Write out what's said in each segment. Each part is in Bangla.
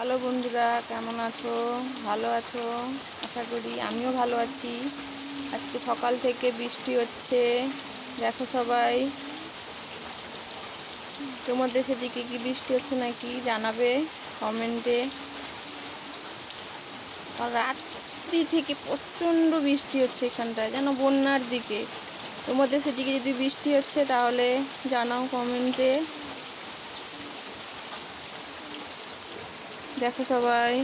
হ্যালো বন্ধুরা, কেমন আছো? ভালো আছো আশা করি। আমিও ভালো আছি। আজকে সকাল থেকে বৃষ্টি হচ্ছে, দেখো সবাই। তোমাদের সেদিকে কি বৃষ্টি হচ্ছে নাকি জানাবে কমেন্টে। আর রাত্রি থেকে প্রচণ্ড বৃষ্টি হচ্ছে এখানটায়, যেন বন্যার দিকে। তোমাদের সেদিকে যদি বৃষ্টি হচ্ছে তাহলে জানাও কমেন্টে। দেখো সবাই।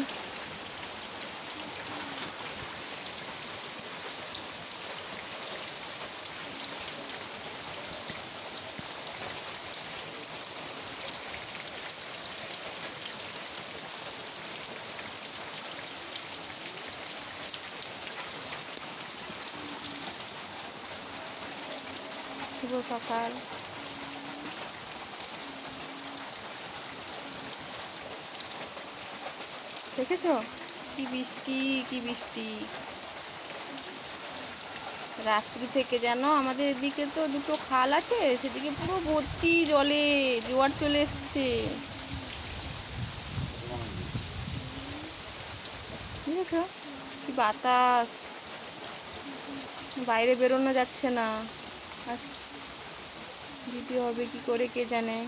শুভ সকাল। দেখেছো কি বৃষ্টি, কি বৃষ্টি। রাত্রি থেকে যেন আমাদের এদিকে তো দুটো খাল আছে, সেদিকে পুরো ভর্তি জলে, জোয়ার চলে এসছে। বুঝেছো কি বাতাস, বাইরে বেরোনো যাচ্ছে না। আজ ভিডিও হবে কি করে কে জানে।